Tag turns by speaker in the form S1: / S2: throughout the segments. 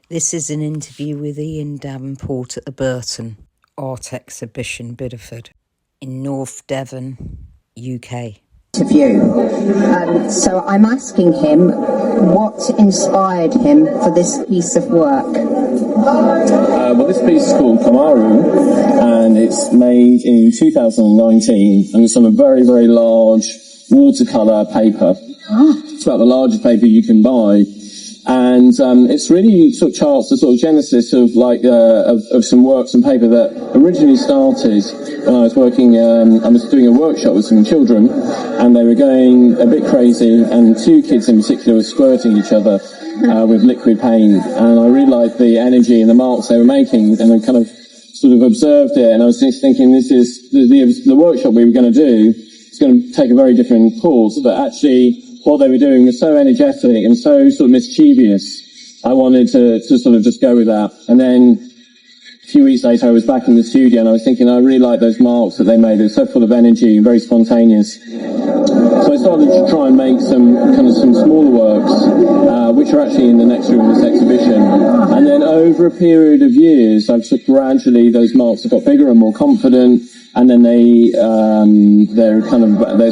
S1: This is an interview with Ian Davenport at the Burton Art Exhibition, Biddeford, in North Devon, UK.
S2: So I'm asking him what inspired him for this piece of work.
S3: Well, this piece is called Kamaru, and it's made in 2019, and it's on a very, very large watercolour paper. It's about the largest paper you can buy. And it's really sort of charts the sort of genesis of of some works and paper that originally started when I was working. I was doing a workshop with some children, and they were going a bit crazy. And two kids in particular were squirting each other with liquid paint, and I really liked the energy and the marks they were making, and I kind of sort of observed it. And I was just thinking, this is the workshop we were going to do. It's going to take a very different course, but actually, what they were doing was so energetic and so sort of mischievous. I wanted to sort of just go with that. And then a few weeks later, I was back in the studio and I was thinking, I really like those marks that they made. They were so full of energy and very spontaneous. So I started to try and make some smaller works, which are actually in the next room of this exhibition. And then over a period of years, I've sort of gradually, those marks have got bigger and more confident. And then they're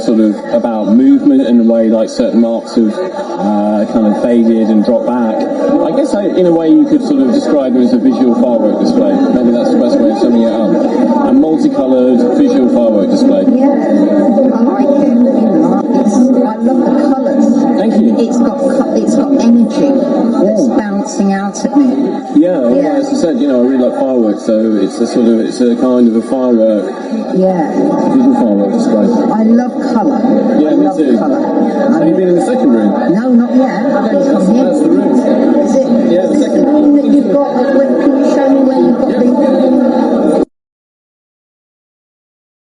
S3: sort of about movement in a way, like certain marks have kind of faded and dropped back. I guess in a way you could sort of describe them as a visual firework display. Maybe that's the best way of summing it up. A multicoloured visual firework display.
S2: Yeah, I like it. I love the colours.
S3: Thank you.
S2: It's got energy that's bouncing out at me.
S3: Yeah. As I said, I really like fireworks, so it's a kind of a firework.
S2: Yeah.
S3: Visual firework display.
S2: I love colour.
S3: Yeah, me too.
S2: Colour.
S3: Have you been in the second room?
S2: No, not yet. I've only come here.
S3: That's the room.
S2: Is it?
S3: Yeah, the second
S2: room that you've got. Can you show me where you've got the?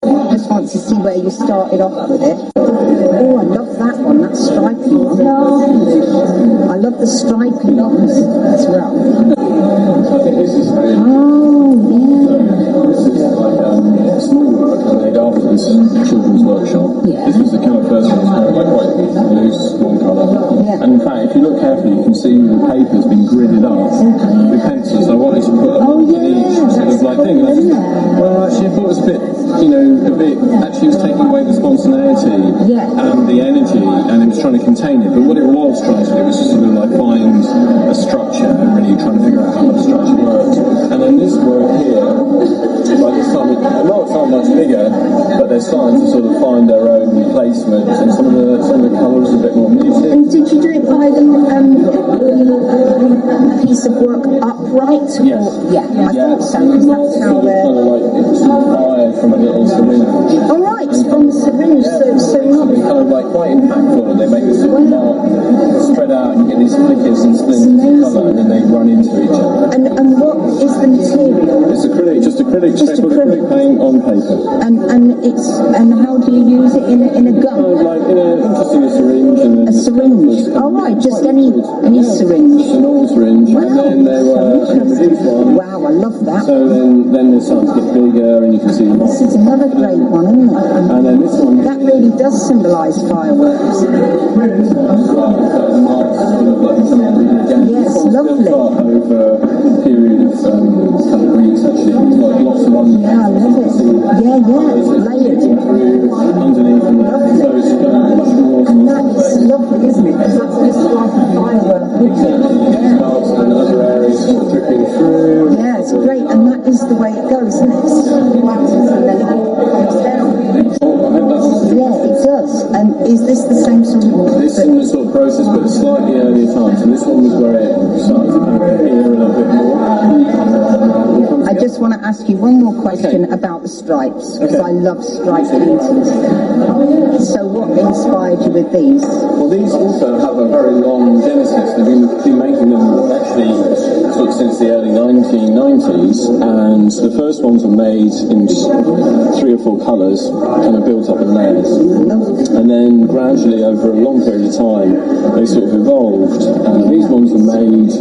S2: I just want to see where you started off with it. Oh, I love that one. That's striking. I love the striking as well.
S3: I think this is really.
S2: Oh, yeah.
S3: This is like a small work I made after this children's workshop.
S2: Yeah.
S3: This was the kind of first one. It's kind of like quite loose, one colour.
S2: Yeah.
S3: And in fact, if you look carefully, you can see the paper's been gridded up with pencils. I wanted to put a mark in each sort of like thing. Well, actually, I thought it was a bit, actually it was taking away the spontaneity and the energy, and it was trying to contain it. But what it was trying to do was just sort of like find a structure and really trying to figure out how that structure worked. And then this work here, like this time, the marks aren't much bigger, but they're starting to sort of find their own placement, and some of the colours are a bit more muted.
S2: And did you do it by the piece of work upright?
S3: Yes.
S2: I thought so, because that's how
S3: they're kind of like fired from a little syringe.
S2: Oh right, from the syringe, so not
S3: kind of like quite impactful, and they make this sort of mark spread out, and you get these flickers and splinters of colour, and then they run into each other.
S2: And what is the material?
S3: It's acrylic, just acrylic paint on paper.
S2: And how do you use it in a gun?
S3: Like just in a syringe. And
S2: a syringe. Oh right, just any syringe.
S3: Just a normal syringe.
S2: Wow.
S3: And then there were these ones.
S2: Wow, I love that.
S3: So then they're starting to get bigger, and you can see the marks.
S2: This is another great one, isn't it?
S3: And then this one.
S2: That really does symbolise fireworks. Yes, lovely.
S3: Over a period of kind of weeks, actually. It's like lots of underneath.
S2: Yeah, I love it. Yeah, layered.
S3: Underneath. So it's much more.
S2: And that is lovely, isn't it? Because that's just like a firework.
S3: Yeah. And other areas dripping through.
S2: Yeah, it's great. And that is the way it goes, isn't it? And then it all comes down. Yeah, it does. And is this the same sort of...
S3: This is the sort of process, but at slightly earlier times. And this one was where it started to kind of appear a little bit more.
S2: I just want to ask you one more question about the stripes, because I love stripe paintings. So what inspired you with these?
S3: Well, these also have a very long genesis. They've been making them actually sort of since the early 1990s, and the first ones were made in 3 or 4 colours, kind of built up in layers. And then gradually, over a long period of time, they sort of evolved. And these ones were made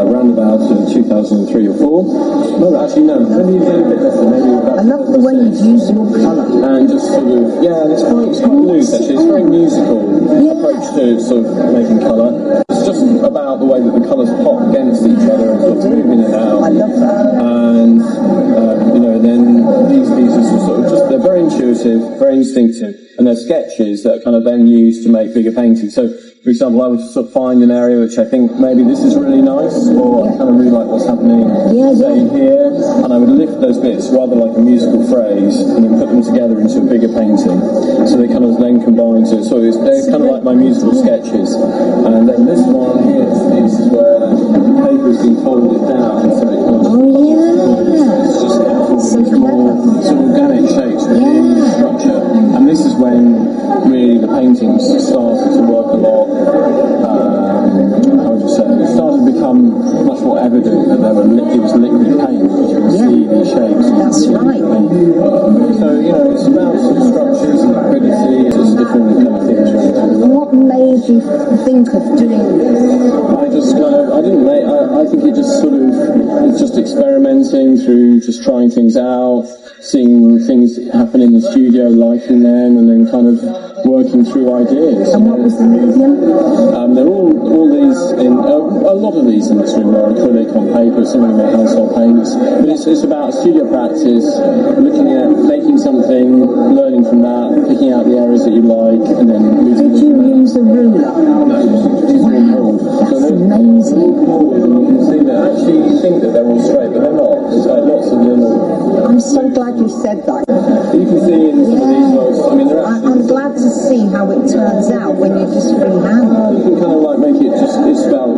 S3: around about 2003 or 4. No, actually no. Maybe a bit less than maybe about.
S2: I love the way you've used your colour.
S3: And just sort of, it's quite loose actually. It's a very musical approach to sort of making colour. It's just just about the way that the colours pop against each other and sort of move in and out.
S2: I love that.
S3: And then these pieces are sort of just, they're very intuitive, very instinctive, and they're sketches that are kind of then used to make bigger paintings. So, for example, I would sort of find an area which I think maybe this is really nice, or I kind of really like what's happening, say here, and I would lift those bits rather like a musical phrase and then put them together into a bigger painting. So they kind of then combine to, so they're kind of like my musical sketches. And then this one here is where the paper's been folded down, so it kind of it's just more sort of organic shapes within the structure. And this is when really the paintings started to work a lot. How would you say? It started to become much more evident that it was liquid paint, because you can see these shapes.
S2: That's right.
S3: So, it's about sort of structures and liquidity, it's different kind of things.
S2: What made you think of doing this?
S3: I think it just sort of, it's just experimenting through just trying things out, seeing things happen in the studio, liking them, and then kind of working through ideas.
S2: And what was the medium?
S3: They're all these, a lot of these in this room are acrylic on paper, some of them are household paints, but it's about studio practice, looking at making something, learning from that, picking out the areas that you like, and then moving.
S2: Did you use a ruler?
S3: No, it's ruled.
S2: That's amazing.
S3: And you can see that actually you think that they're all straight, but they're not. There's like lots of little.
S2: I'm so glad you said that.
S3: You can see in some of these works, I mean, they're actually.
S2: I'm glad to see how it turns out when you just freehand.
S3: You can kind of like make it just, it's about,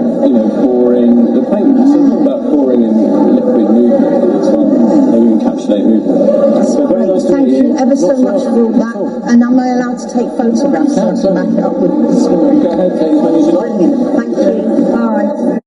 S3: pouring the paint. It's not about pouring in liquid movement. It's like how you encapsulate movement.
S2: That's
S3: So very
S2: great.
S3: nice to
S2: Thank
S3: meet
S2: you ever so much for all that. And am I allowed to take photographs so I can back it up with the story?
S3: Go ahead, take as many as you like.
S2: Brilliant. Thank you. Bye.